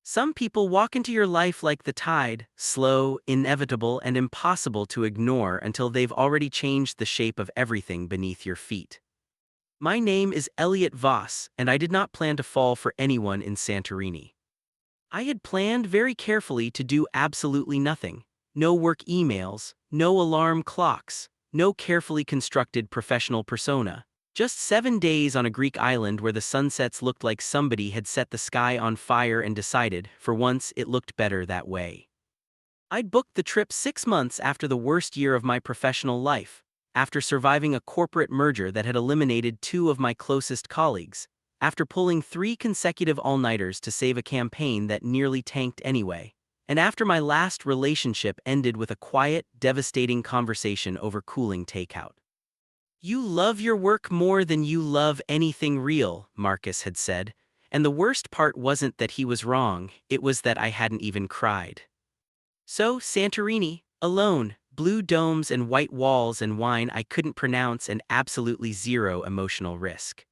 Some people walk into your life like the tide, slow, inevitable, and impossible to ignore until they've already changed the shape of everything beneath your feet. My name is Elliot Voss, and I did not plan to fall for anyone in Santorini. I had planned very carefully to do absolutely nothing. No work emails, no alarm clocks, no carefully constructed professional persona. Just 7 days on a Greek island where the sunsets looked like somebody had set the sky on fire and decided, for once, it looked better that way. I'd booked the trip 6 months after the worst year of my professional life, after surviving a corporate merger that had eliminated two of my closest colleagues, after pulling 3 consecutive all-nighters to save a campaign that nearly tanked anyway, and after my last relationship ended with a quiet, devastating conversation over cooling takeout. You love your work more than you love anything real, Marcus had said, and the worst part wasn't that he was wrong, it was that I hadn't even cried. So, Santorini, alone, blue domes and white walls and wine I couldn't pronounce and absolutely zero emotional risk.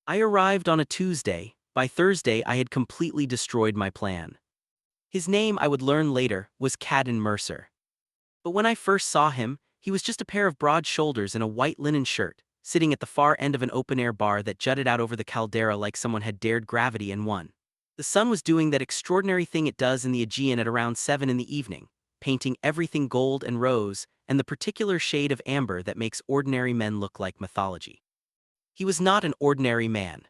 I arrived on a Tuesday. By Thursday I had completely destroyed my plan. His name, I would learn later, was Cadden Mercer. But when I first saw him, he was just a pair of broad shoulders and a white linen shirt, sitting at the far end of an open-air bar that jutted out over the caldera like someone had dared gravity and won. The sun was doing that extraordinary thing it does in the Aegean at around 7 in the evening, painting everything gold and rose and the particular shade of amber that makes ordinary men look like mythology. He was not an ordinary man.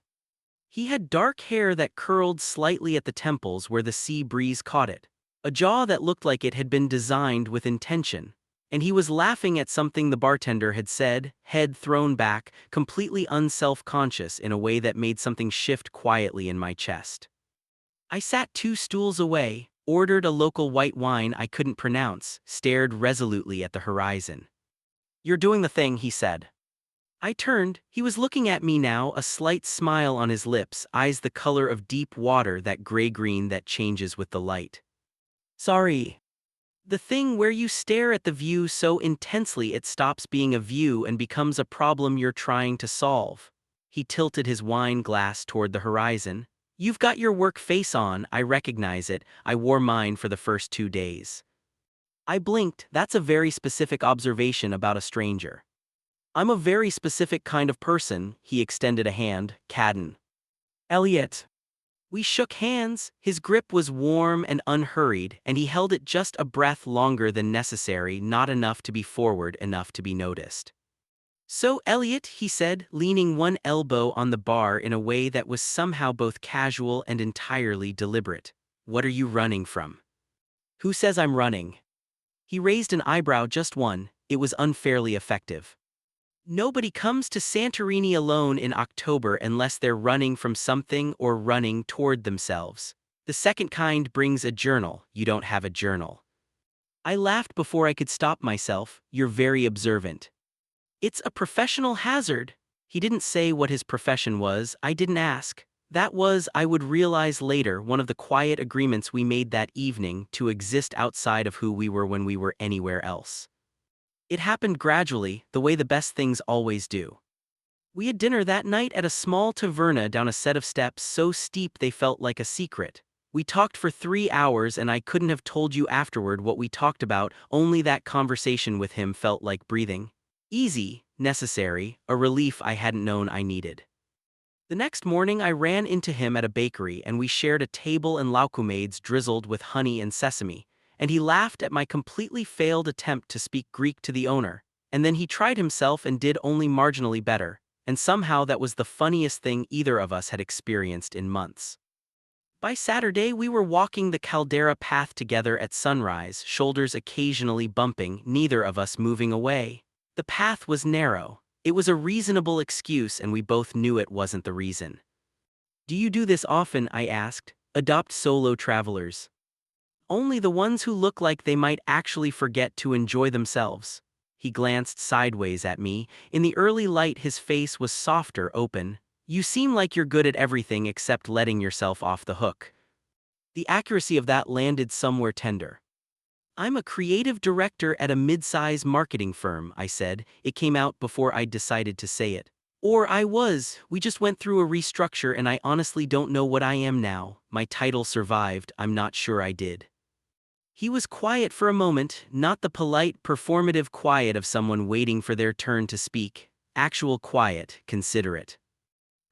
He had dark hair that curled slightly at the temples where the sea breeze caught it, a jaw that looked like it had been designed with intention, and he was laughing at something the bartender had said, head thrown back, completely unself-conscious in a way that made something shift quietly in my chest. I sat 2 stools away, ordered a local white wine I couldn't pronounce, stared resolutely at the horizon. "You're doing the thing," he said. I turned. He was looking at me now, a slight smile on his lips, eyes the color of deep water, that gray-green that changes with the light. "Sorry. The thing where you stare at the view so intensely it stops being a view and becomes a problem you're trying to solve." He tilted his wine glass toward the horizon. "You've got your work face on, I recognize it. I wore mine for the first 2 days." I blinked. That's a very specific observation about a stranger. "I'm a very specific kind of person," he extended a hand, Cadden. "Elliot." We shook hands. His grip was warm and unhurried, and he held it just a breath longer than necessary, not enough to be forward, enough to be noticed. "So, Elliot," he said, leaning one elbow on the bar in a way that was somehow both casual and entirely deliberate, "what are you running from?" "Who says I'm running?" He raised an eyebrow, just one. It was unfairly effective. "Nobody comes to Santorini alone in October unless they're running from something or running toward themselves. The second kind brings a journal. You don't have a journal." I laughed before I could stop myself. "You're very observant." "It's a professional hazard." He didn't say what his profession was. I didn't ask. That was, I would realize later, one of the quiet agreements we made that evening, to exist outside of who we were when we were anywhere else. It happened gradually, the way the best things always do. We had dinner that night at a small taverna down a set of steps so steep they felt like a secret. We talked for 3 hours and I couldn't have told you afterward what we talked about, only that conversation with him felt like breathing. Easy, necessary, a relief I hadn't known I needed. The next morning I ran into him at a bakery and we shared a table and laukumades drizzled with honey and sesame, and he laughed at my completely failed attempt to speak Greek to the owner, and then he tried himself and did only marginally better, and somehow that was the funniest thing either of us had experienced in months. By Saturday we were walking the Caldera path together at sunrise, shoulders occasionally bumping, neither of us moving away. The path was narrow. It was a reasonable excuse and we both knew it wasn't the reason. "Do you do this often?" I asked. "Adopt solo travelers?" "Only the ones who look like they might actually forget to enjoy themselves." He glanced sideways at me. In the early light his face was softer, open. "You seem like you're good at everything except letting yourself off the hook." The accuracy of that landed somewhere tender. "I'm a creative director at a mid-size marketing firm," I said. It came out before I'd decided to say it. Or I was, we just went through a restructure and I honestly don't know what I am now. My title survived, I'm not sure I did. He was quiet for a moment, not the polite, performative quiet of someone waiting for their turn to speak. Actual quiet, considerate.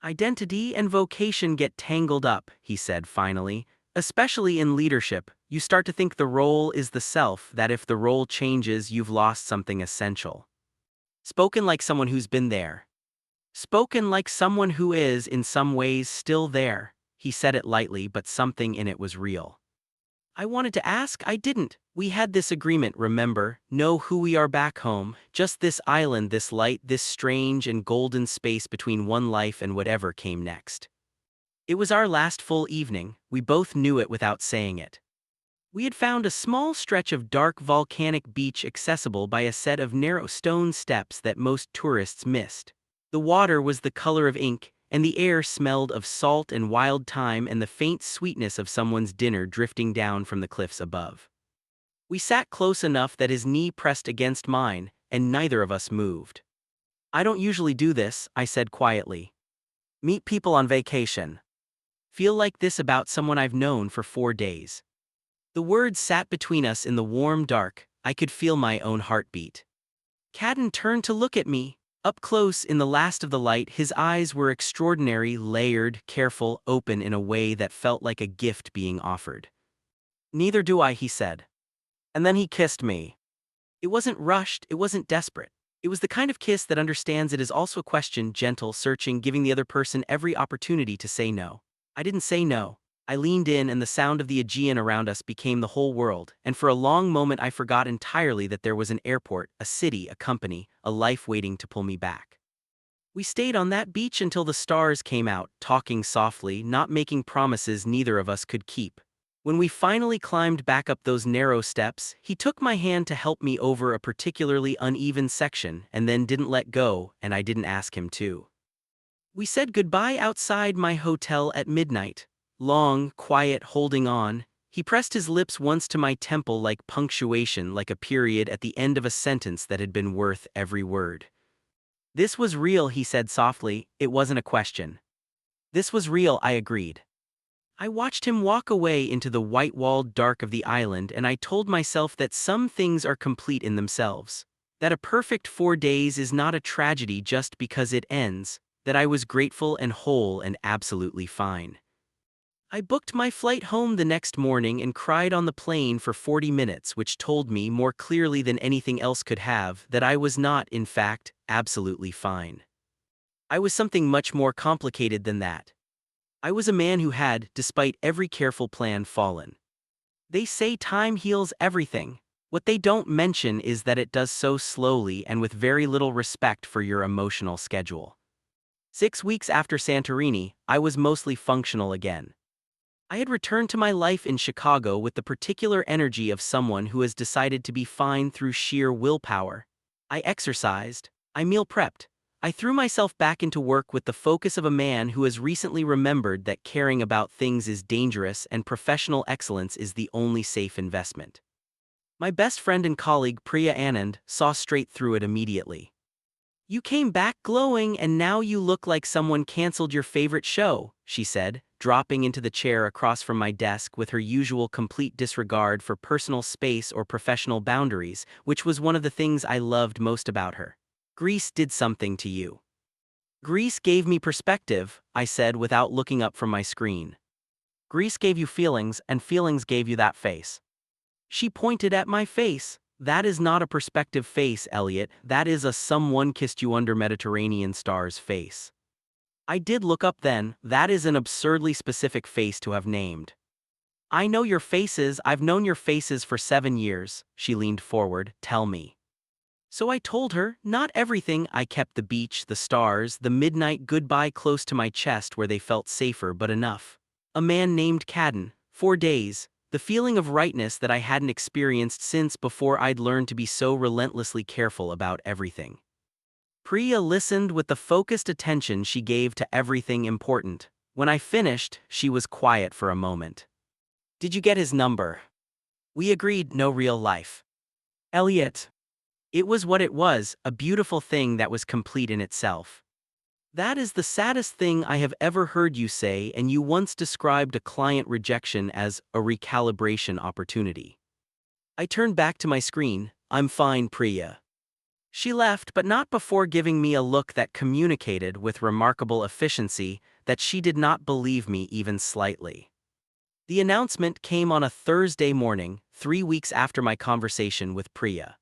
Identity and vocation get tangled up, he said finally. Especially in leadership, you start to think the role is the self, that if the role changes, you've lost something essential. Spoken like someone who's been there. Spoken like someone who is, in some ways, still there. He said it lightly, but something in it was real. I wanted to ask, I didn't. We had this agreement, remember? Know who we are back home. Just this island, this light, this strange and golden space between one life and whatever came next. It was our last full evening, we both knew it without saying it. We had found a small stretch of dark volcanic beach accessible by a set of narrow stone steps that most tourists missed. The water was the color of ink, and the air smelled of salt and wild thyme and the faint sweetness of someone's dinner drifting down from the cliffs above. We sat close enough that his knee pressed against mine, and neither of us moved. I don't usually do this, I said quietly. Meet people on vacation. Feel like this about someone I've known for 4 days. The words sat between us in the warm dark, I could feel my own heartbeat. Cadden turned to look at me. Up close in the last of the light, his eyes were extraordinary, layered, careful, open in a way that felt like a gift being offered. Neither do I, he said. And then he kissed me. It wasn't rushed, it wasn't desperate. It was the kind of kiss that understands it is also a question, gentle, searching, giving the other person every opportunity to say no. I didn't say no. I leaned in and the sound of the Aegean around us became the whole world, and for a long moment I forgot entirely that there was an airport, a city, a company, a life waiting to pull me back. We stayed on that beach until the stars came out, talking softly, not making promises neither of us could keep. When we finally climbed back up those narrow steps, he took my hand to help me over a particularly uneven section and then didn't let go, and I didn't ask him to. We said goodbye outside my hotel at midnight. Long, quiet, holding on. He pressed his lips once to my temple like punctuation, like a period at the end of a sentence that had been worth every word. This was real, he said softly, it wasn't a question. This was real, I agreed. I watched him walk away into the white-walled dark of the island, and I told myself that some things are complete in themselves. That a perfect 4 days is not a tragedy just because it ends, that I was grateful and whole and absolutely fine. I booked my flight home the next morning and cried on the plane for 40 minutes, which told me more clearly than anything else could have that I was not, in fact, absolutely fine. I was something much more complicated than that. I was a man who had, despite every careful plan, fallen. They say time heals everything. What they don't mention is that it does so slowly and with very little respect for your emotional schedule. 6 weeks after Santorini, I was mostly functional again. I had returned to my life in Chicago with the particular energy of someone who has decided to be fine through sheer willpower. I exercised, I meal prepped, I threw myself back into work with the focus of a man who has recently remembered that caring about things is dangerous and professional excellence is the only safe investment. My best friend and colleague Priya Anand saw straight through it immediately. You came back glowing and now you look like someone canceled your favorite show, she said, dropping into the chair across from my desk with her usual complete disregard for personal space or professional boundaries, which was one of the things I loved most about her. Greece did something to you. Greece gave me perspective, I said without looking up from my screen. Greece gave you feelings and feelings gave you that face. She pointed at my face. That is not a perspective face, Elliot, that is a someone kissed you under Mediterranean stars face. I did look up then, that is an absurdly specific face to have named. I know your faces, I've known your faces for 7 years, she leaned forward, tell me. So I told her, not everything, I kept the beach, the stars, the midnight goodbye close to my chest where they felt safer but enough. A man named Cadden, 4 days. The feeling of rightness that I hadn't experienced since before I'd learned to be so relentlessly careful about everything. Priya listened with the focused attention she gave to everything important. When I finished, she was quiet for a moment. Did you get his number? We agreed, no real life. Elliot. It was what it was, a beautiful thing that was complete in itself. That is the saddest thing I have ever heard you say, and you once described a client rejection as a recalibration opportunity. I turned back to my screen. I'm fine, Priya. She left, but not before giving me a look that communicated with remarkable efficiency that she did not believe me even slightly. The announcement came on a Thursday morning, 3 weeks after my conversation with Priya.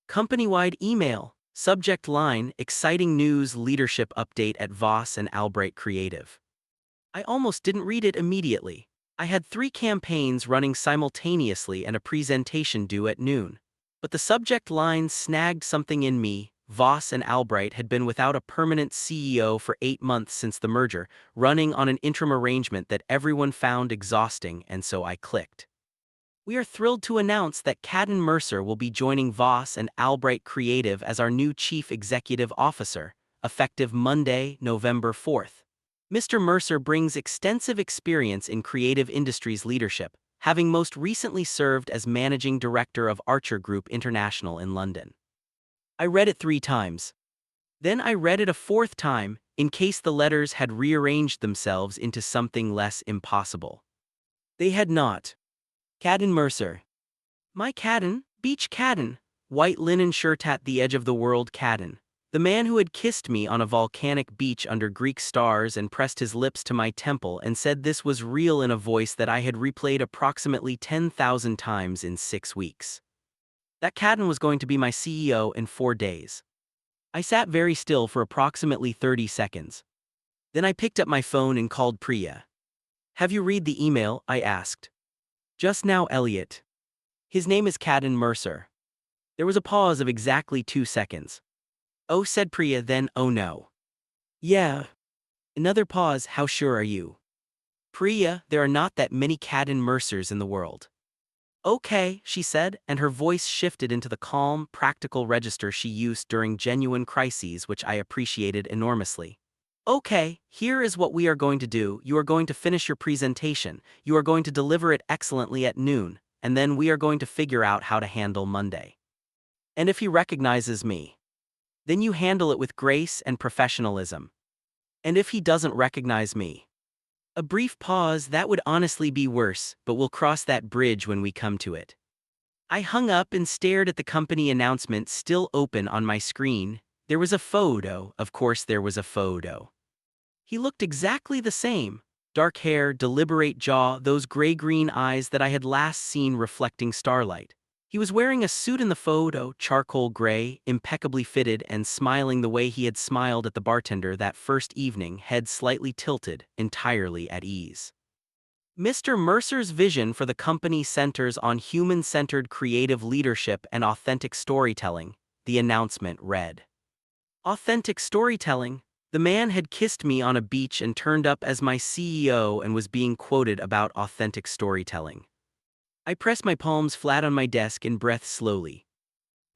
Company-wide email, subject line, exciting news leadership update at Voss and Albright Creative. I almost didn't read it immediately. I had 3 campaigns running simultaneously and a presentation due at noon. But the subject line snagged something in me. Voss and Albright had been without a permanent CEO for 8 months since the merger, running on an interim arrangement that everyone found exhausting, and so I clicked. We are thrilled to announce that Cadden Mercer will be joining Voss and Albright Creative as our new Chief Executive Officer, effective Monday, November 4th. Mr. Mercer brings extensive experience in creative industries leadership, having most recently served as Managing Director of Archer Group International in London. I read it 3 times. Then I read it a 4th time, in case the letters had rearranged themselves into something less impossible. They had not. Cadden Mercer. My Cadden, beach Cadden, white linen shirt at the edge of the world Cadden. The man who had kissed me on a volcanic beach under Greek stars and pressed his lips to my temple and said this was real in a voice that I had replayed approximately 10,000 times in 6 weeks. That Cadden was going to be my CEO in 4 days. I sat very still for approximately 30 seconds. Then I picked up my phone and called Priya. Have you read the email? I asked. Just now, Elliot. His name is Cadden Mercer. There was a pause of exactly 2 seconds. Oh, said Priya, then, oh no. Yeah. Another pause. How sure are you? Priya, there are not that many Cadden Mercers in the world. Okay, she said, and her voice shifted into the calm, practical register she used during genuine crises, which I appreciated enormously. Okay, here is what we are going to do. You are going to finish your presentation, you are going to deliver it excellently at noon, and then we are going to figure out how to handle Monday. And if he recognizes me, then you handle it with grace and professionalism. And if he doesn't recognize me, a brief pause. That would honestly be worse, but we'll cross that bridge when we come to it. I hung up and stared at the company announcement still open on my screen. There was a photo, of course there was a photo. He looked exactly the same. Dark hair, deliberate jaw, those gray-green eyes that I had last seen reflecting starlight. He was wearing a suit in the photo, charcoal gray, impeccably fitted and smiling the way he had smiled at the bartender that first evening, head slightly tilted, entirely at ease. Mr. Mercer's vision for the company centers on human-centered creative leadership and authentic storytelling, the announcement read. Authentic storytelling? The man had kissed me on a beach and turned up as my CEO and was being quoted about authentic storytelling. I pressed my palms flat on my desk and breathed slowly.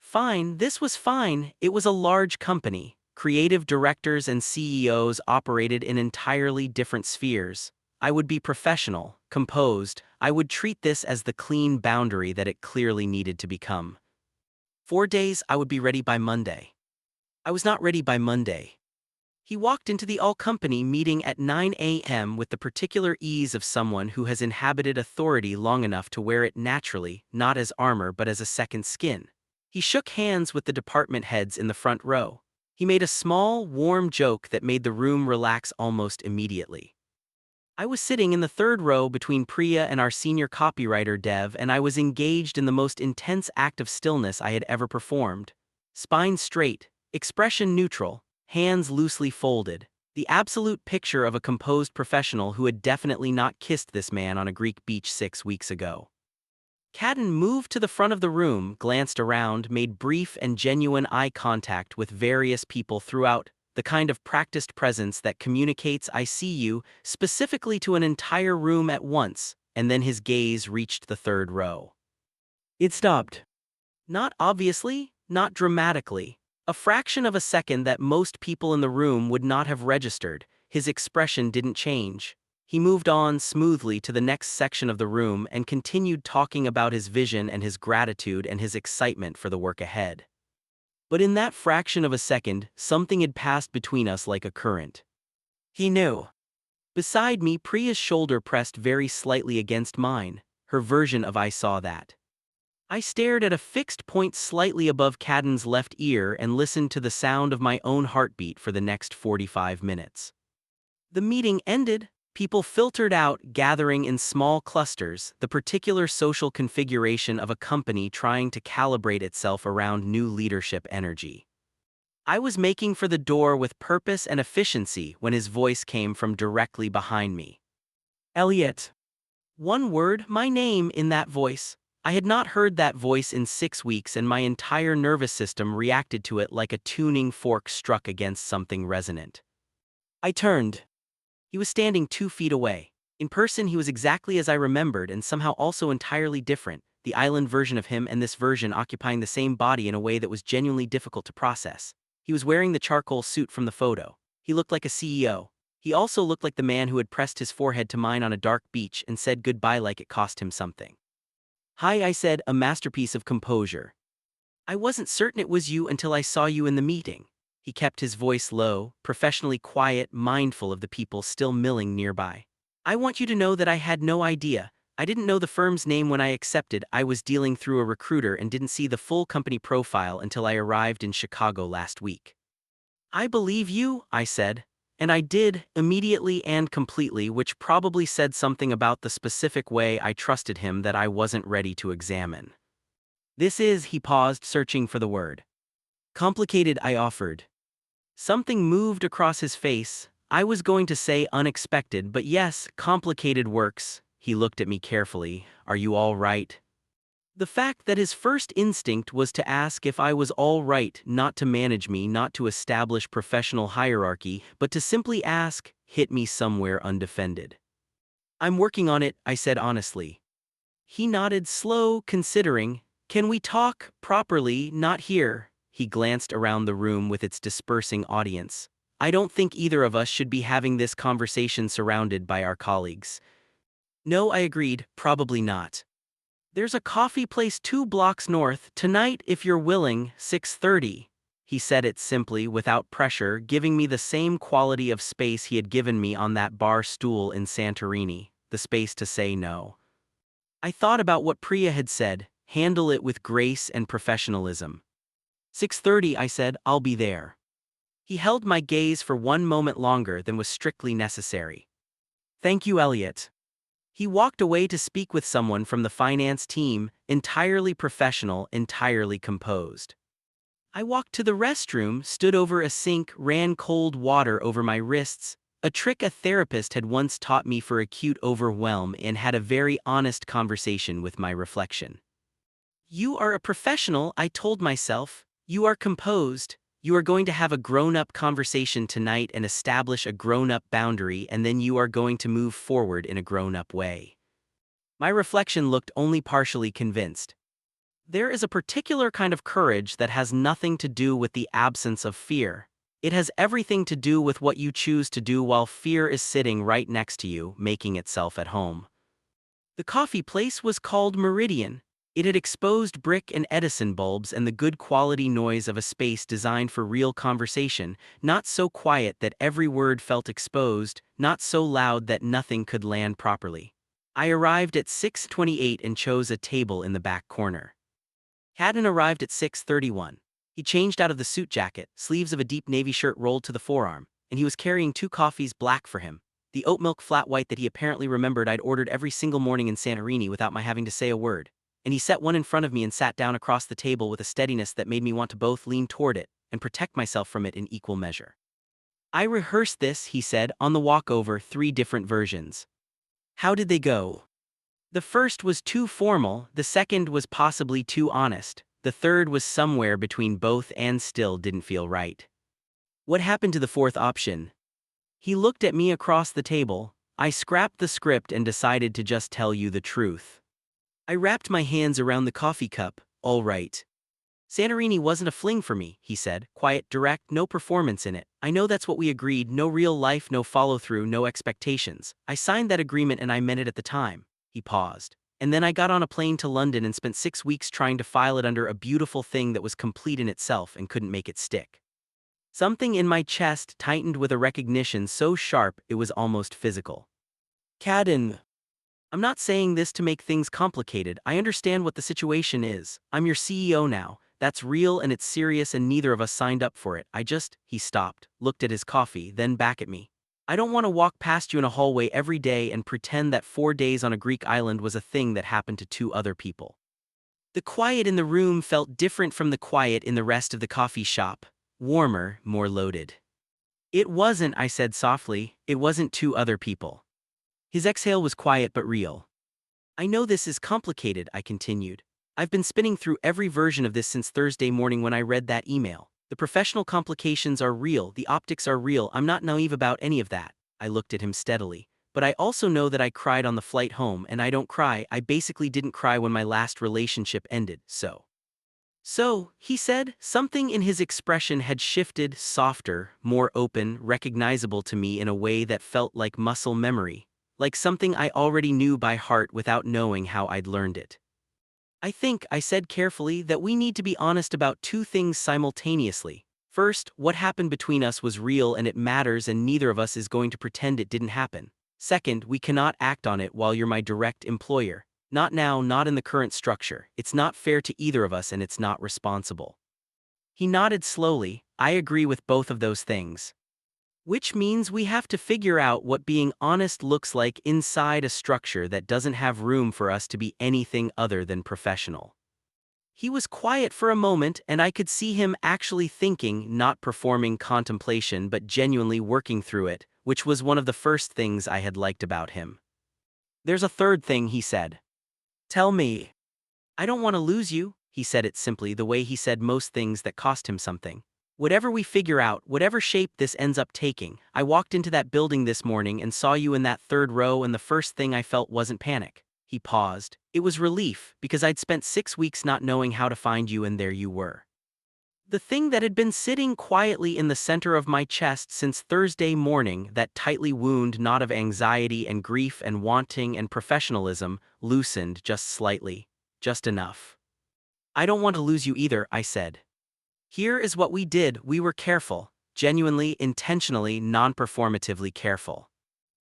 Fine, this was fine. It was a large company. Creative directors and CEOs operated in entirely different spheres. I would be professional, composed. I would treat this as the clean boundary that it clearly needed to become. 4 days, I would be ready by Monday. I was not ready by Monday. He walked into the all-company meeting at 9 a.m. with the particular ease of someone who has inhabited authority long enough to wear it naturally, not as armor but as a second skin. He shook hands with the department heads in the front row. He made a small, warm joke that made the room relax almost immediately. I was sitting in the third row between Priya and our senior copywriter Dev, and I was engaged in the most intense act of stillness I had ever performed. Spine straight, expression neutral, hands loosely folded, the absolute picture of a composed professional who had definitely not kissed this man on a Greek beach 6 weeks ago. Cadden moved to the front of the room, glanced around, made brief and genuine eye contact with various people throughout, the kind of practiced presence that communicates "I see you" specifically to an entire room at once, and then his gaze reached the third row. It stopped. Not obviously, not dramatically. A fraction of a second that most people in the room would not have registered. His expression didn't change. He moved on smoothly to the next section of the room and continued talking about his vision and his gratitude and his excitement for the work ahead. But in that fraction of a second, something had passed between us like a current. He knew. Beside me, Priya's shoulder pressed very slightly against mine, her version of I saw that. I stared at a fixed point slightly above Cadden's left ear and listened to the sound of my own heartbeat for the next 45 minutes. The meeting ended. People filtered out, gathering in small clusters, the particular social configuration of a company trying to calibrate itself around new leadership energy. I was making for the door with purpose and efficiency when his voice came from directly behind me. Elliot. One word, my name, in that voice. I had not heard that voice in 6 weeks, and my entire nervous system reacted to it like a tuning fork struck against something resonant. I turned. He was standing 2 feet away. In person, he was exactly as I remembered and somehow also entirely different, the island version of him and this version occupying the same body in a way that was genuinely difficult to process. He was wearing the charcoal suit from the photo. He looked like a CEO. He also looked like the man who had pressed his forehead to mine on a dark beach and said goodbye like it cost him something. Hi, I said, a masterpiece of composure. I wasn't certain it was you until I saw you in the meeting. He kept his voice low, professionally quiet, mindful of the people still milling nearby. I want you to know that I had no idea. I didn't know the firm's name when I accepted. I was dealing through a recruiter and didn't see the full company profile until I arrived in Chicago last week. I believe you, I said. And I did, immediately and completely, which probably said something about the specific way I trusted him that I wasn't ready to examine. This is, he paused, searching for the word. Complicated, I offered. Something moved across his face. I was going to say unexpected, but yes, complicated works. He looked at me carefully. Are you all right? The fact that his first instinct was to ask if I was all right, not to manage me, not to establish professional hierarchy, but to simply ask, hit me somewhere undefended. I'm working on it, I said honestly. He nodded, slow, considering. Can we talk properly? Not here. He glanced around the room with its dispersing audience. I don't think either of us should be having this conversation surrounded by our colleagues. No, I agreed, probably not. There's a coffee place 2 blocks north, tonight if you're willing, 6:30. He said it simply, without pressure, giving me the same quality of space he had given me on that bar stool in Santorini, the space to say no. I thought about what Priya had said, handle it with grace and professionalism. 6:30, I said, I'll be there. He held my gaze for 1 moment longer than was strictly necessary. Thank you, Elliot. He walked away to speak with someone from the finance team, entirely professional, entirely composed. I walked to the restroom, stood over a sink, ran cold water over my wrists, a trick a therapist had once taught me for acute overwhelm, and had a very honest conversation with my reflection. You are a professional, I told myself. You are composed. You are going to have a grown-up conversation tonight and establish a grown-up boundary, and then you are going to move forward in a grown-up way. My reflection looked only partially convinced. There is a particular kind of courage that has nothing to do with the absence of fear. It has everything to do with what you choose to do while fear is sitting right next to you, making itself at home. The coffee place was called Meridian. It had exposed brick and Edison bulbs and the good quality noise of a space designed for real conversation, not so quiet that every word felt exposed, not so loud that nothing could land properly. I arrived at 6:28 and chose a table in the back corner. Haddon arrived at 6:31. He changed out of the suit jacket, sleeves of a deep navy shirt rolled to the forearm, and he was carrying 2 coffees black for him, the oat milk flat white that he apparently remembered I'd ordered every single morning in Santorini without my having to say a word. And he set one in front of me and sat down across the table with a steadiness that made me want to both lean toward it and protect myself from it in equal measure. I rehearsed this, he said, on the walk over, 3 different versions. How did they go? The first was too formal, the second was possibly too honest, the third was somewhere between both and still didn't feel right. What happened to the 4th option? He looked at me across the table. I scrapped the script and decided to just tell you the truth. I wrapped my hands around the coffee cup. All right. Santorini wasn't a fling for me, he said, quiet, direct, no performance in it. I know that's what we agreed, no real life, no follow-through, no expectations. I signed that agreement and I meant it at the time. He paused. And then I got on a plane to London and spent 6 weeks trying to file it under a beautiful thing that was complete in itself and couldn't make it stick. Something in my chest tightened with a recognition so sharp it was almost physical. Caden. I'm not saying this to make things complicated. I understand what the situation is. I'm your CEO now. That's real and it's serious and neither of us signed up for it. He stopped, looked at his coffee, then back at me. I don't want to walk past you in a hallway every day and pretend that 4 days on a Greek island was a thing that happened to 2 other people. The quiet in the room felt different from the quiet in the rest of the coffee shop. Warmer, more loaded. It wasn't, I said softly, it wasn't 2 other people. His exhale was quiet but real. I know this is complicated, I continued. I've been spinning through every version of this since Thursday morning when I read that email. The professional complications are real, the optics are real, I'm not naive about any of that. I looked at him steadily. But I also know that I cried on the flight home, and I don't cry. I basically didn't cry when my last relationship ended, So, he said, something in his expression had shifted, softer, more open, recognizable to me in a way that felt like muscle memory, like something I already knew by heart without knowing how I'd learned it. I think, I said carefully, that we need to be honest about 2 things simultaneously. First, what happened between us was real and it matters and neither of us is going to pretend it didn't happen. Second, we cannot act on it while you're my direct employer. Not now, not in the current structure. It's not fair to either of us and it's not responsible. He nodded slowly. I agree with both of those things. Which means we have to figure out what being honest looks like inside a structure that doesn't have room for us to be anything other than professional. He was quiet for a moment and I could see him actually thinking, not performing contemplation but genuinely working through it, which was one of the first things I had liked about him. There's a third thing, he said. Tell me. I don't want to lose you, he said it simply the way he said most things that cost him something. Whatever we figure out, whatever shape this ends up taking, I walked into that building this morning and saw you in that 3rd row and the first thing I felt wasn't panic. He paused. It was relief, because I'd spent 6 weeks not knowing how to find you and there you were. The thing that had been sitting quietly in the center of my chest since Thursday morning, that tightly wound knot of anxiety and grief and wanting and professionalism, loosened just slightly, just enough. I don't want to lose you either, I said. Here is what we did. We were careful, genuinely, intentionally, non-performatively careful.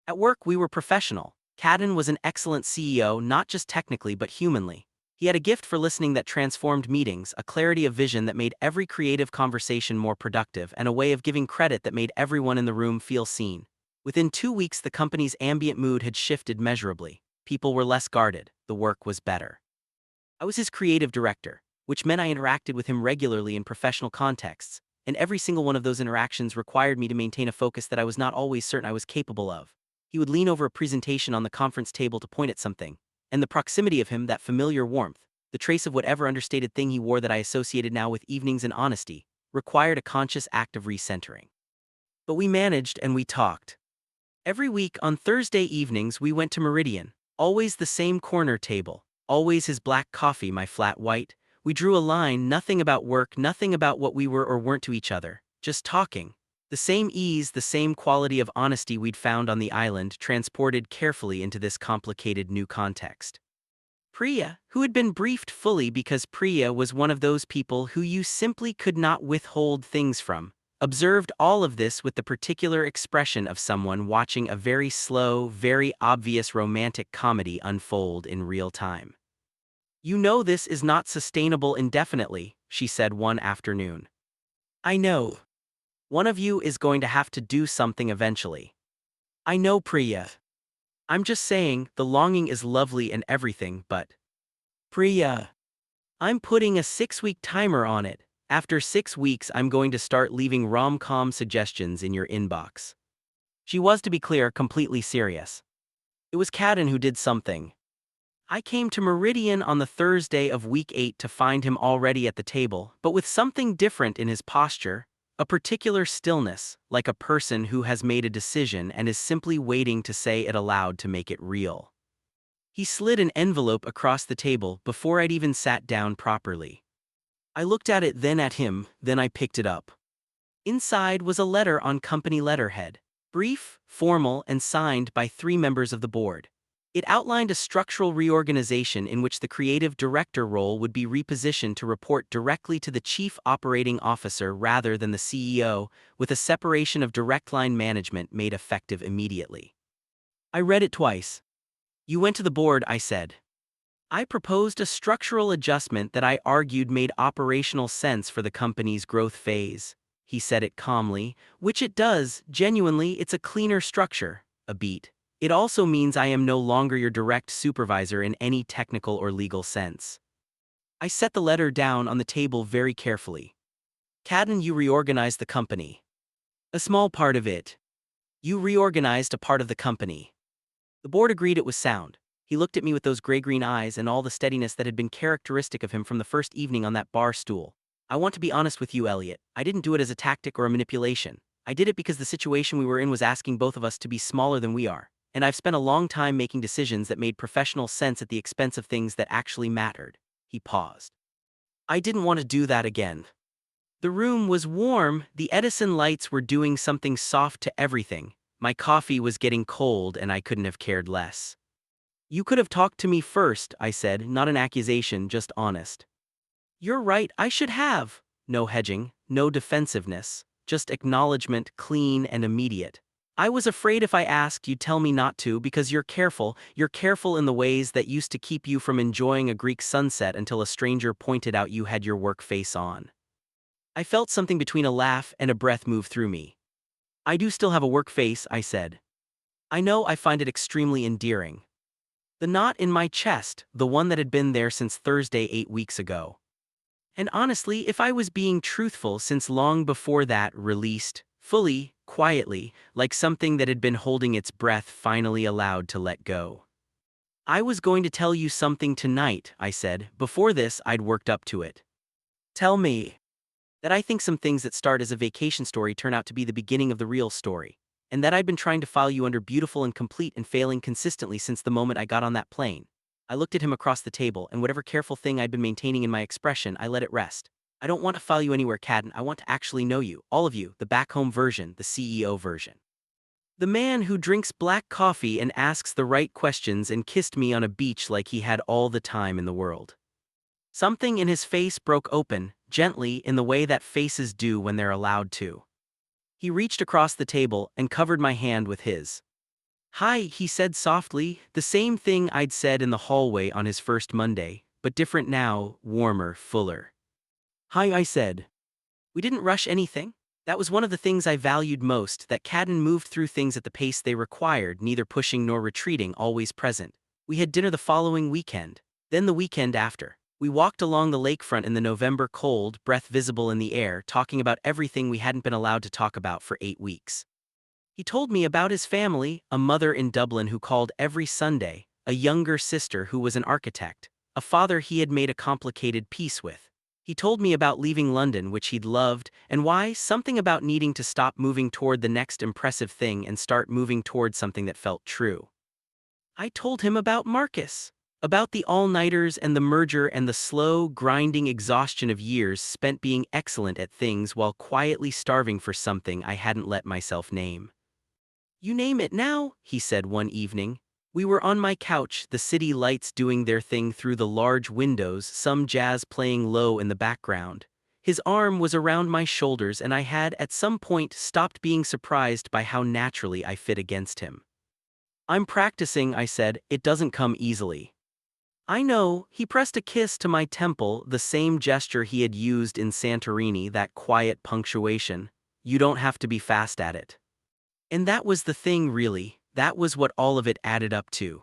At work, we were professional. Cadden was an excellent CEO, not just technically but humanly. He had a gift for listening that transformed meetings, a clarity of vision that made every creative conversation more productive, and a way of giving credit that made everyone in the room feel seen. Within 2 weeks, the company's ambient mood had shifted measurably. People were less guarded. The work was better. I was his creative director, which meant I interacted with him regularly in professional contexts, and every single one of those interactions required me to maintain a focus that I was not always certain I was capable of. He would lean over a presentation on the conference table to point at something, and the proximity of him, that familiar warmth, the trace of whatever understated thing he wore that I associated now with evenings and honesty, required a conscious act of recentering. But we managed and we talked. Every week on Thursday evenings we went to Meridian, always the same corner table, always his black coffee, my flat white. We drew a line, nothing about work, nothing about what we were or weren't to each other, just talking. The same ease, the same quality of honesty we'd found on the island, transported carefully into this complicated new context. Priya, who had been briefed fully because Priya was one of those people who you simply could not withhold things from, observed all of this with the particular expression of someone watching a very slow, very obvious romantic comedy unfold in real time. You know this is not sustainable indefinitely, she said one afternoon. I know. One of you is going to have to do something eventually. I know, Priya. I'm just saying, the longing is lovely and everything, but... Priya. I'm putting a 6-week timer on it. After 6 weeks I'm going to start leaving rom-com suggestions in your inbox. She was, to be clear, completely serious. It was Cadden who did something. I came to Meridian on the Thursday of week 8 to find him already at the table, but with something different in his posture, a particular stillness, like a person who has made a decision and is simply waiting to say it aloud to make it real. He slid an envelope across the table before I'd even sat down properly. I looked at it, then at him, then I picked it up. Inside was a letter on company letterhead, brief, formal, and signed by 3 members of the board. It outlined a structural reorganization in which the creative director role would be repositioned to report directly to the chief operating officer rather than the CEO, with a separation of direct line management made effective immediately. I read it twice. You went to the board, I said. I proposed a structural adjustment that I argued made operational sense for the company's growth phase. He said it calmly, which it does, genuinely, it's a cleaner structure, a beat. It also means I am no longer your direct supervisor in any technical or legal sense. I set the letter down on the table very carefully. Cadden, you reorganized the company. A small part of it. You reorganized a part of the company. The board agreed it was sound. He looked at me with those gray-green eyes and all the steadiness that had been characteristic of him from the first evening on that bar stool. I want to be honest with you, Elliot. I didn't do it as a tactic or a manipulation. I did it because the situation we were in was asking both of us to be smaller than we are. And I've spent a long time making decisions that made professional sense at the expense of things that actually mattered. He paused. I didn't want to do that again. The room was warm, the Edison lights were doing something soft to everything. My coffee was getting cold and I couldn't have cared less. You could have talked to me first, I said, not an accusation, just honest. You're right, I should have. No hedging, no defensiveness, just acknowledgement, clean and immediate. I was afraid if I asked you'd tell me not to because you're careful in the ways that used to keep you from enjoying a Greek sunset until a stranger pointed out you had your work face on. I felt something between a laugh and a breath move through me. I do still have a work face, I said. I know, I find it extremely endearing. The knot in my chest, the one that had been there since Thursday 8 weeks ago. And honestly, if I was being truthful, since long before that, released, fully, quietly, like something that had been holding its breath finally allowed to let go. I was going to tell you something tonight, I said. Before this, I'd worked up to it. Tell me. That I think some things that start as a vacation story turn out to be the beginning of the real story. And that I'd been trying to file you under beautiful and complete and failing consistently since the moment I got on that plane. I looked at him across the table, and whatever careful thing I'd been maintaining in my expression, I let it rest. I don't want to file you anywhere, Cadden. I want to actually know you, all of you, the back-home version, the CEO version. The man who drinks black coffee and asks the right questions and kissed me on a beach like he had all the time in the world. Something in his face broke open, gently, in the way that faces do when they're allowed to. He reached across the table and covered my hand with his. Hi, he said softly, the same thing I'd said in the hallway on his first Monday, but different now, warmer, fuller. Hi, I said. We didn't rush anything. That was one of the things I valued most, that Cadden moved through things at the pace they required, neither pushing nor retreating, always present. We had dinner the following weekend, then the weekend after. We walked along the lakefront in the November cold, breath visible in the air, talking about everything we hadn't been allowed to talk about for 8 weeks. He told me about his family, a mother in Dublin who called every Sunday, a younger sister who was an architect, a father he had made a complicated peace with. He told me about leaving London, which he'd loved, and why, something about needing to stop moving toward the next impressive thing and start moving toward something that felt true. I told him about Marcus. About the all-nighters and the merger and the slow, grinding exhaustion of years spent being excellent at things while quietly starving for something I hadn't let myself name. You name it now, he said one evening. We were on my couch, the city lights doing their thing through the large windows, some jazz playing low in the background. His arm was around my shoulders and I had, at some point, stopped being surprised by how naturally I fit against him. I'm practicing, I said, it doesn't come easily. I know, he pressed a kiss to my temple, the same gesture he had used in Santorini, that quiet punctuation. You don't have to be fast at it. And that was the thing, really, that was what all of it added up to.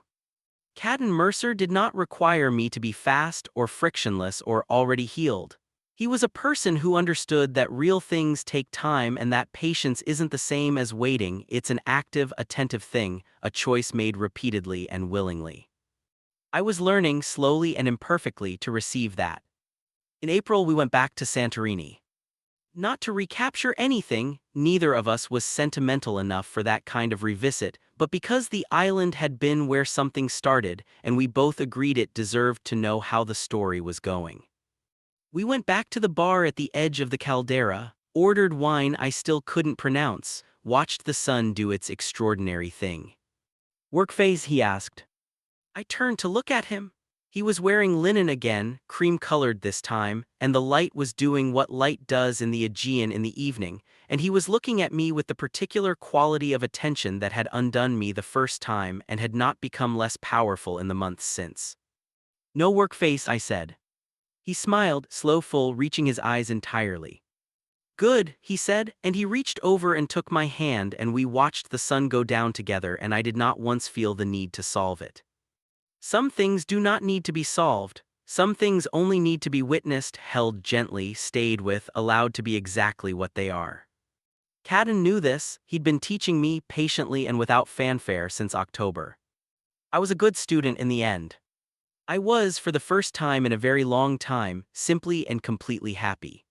Cadden Mercer did not require me to be fast or frictionless or already healed. He was a person who understood that real things take time and that patience isn't the same as waiting, it's an active, attentive thing, a choice made repeatedly and willingly. I was learning, slowly and imperfectly, to receive that. In April we went back to Santorini. Not to recapture anything, neither of us was sentimental enough for that kind of revisit, but because the island had been where something started, and we both agreed it deserved to know how the story was going. We went back to the bar at the edge of the caldera, ordered wine I still couldn't pronounce, watched the sun do its extraordinary thing. Work phase, he asked. I turned to look at him. He was wearing linen again, cream-colored this time, and the light was doing what light does in the Aegean in the evening, and he was looking at me with the particular quality of attention that had undone me the first time and had not become less powerful in the months since. "No work face," I said. He smiled, slow-full, reaching his eyes entirely. "Good," he said, and he reached over and took my hand and we watched the sun go down together and I did not once feel the need to solve it. Some things do not need to be solved. Some things only need to be witnessed, held gently, stayed with, allowed to be exactly what they are. Cadden knew this. He'd been teaching me patiently and without fanfare since October. I was a good student in the end. I was, for the first time in a very long time, simply and completely happy.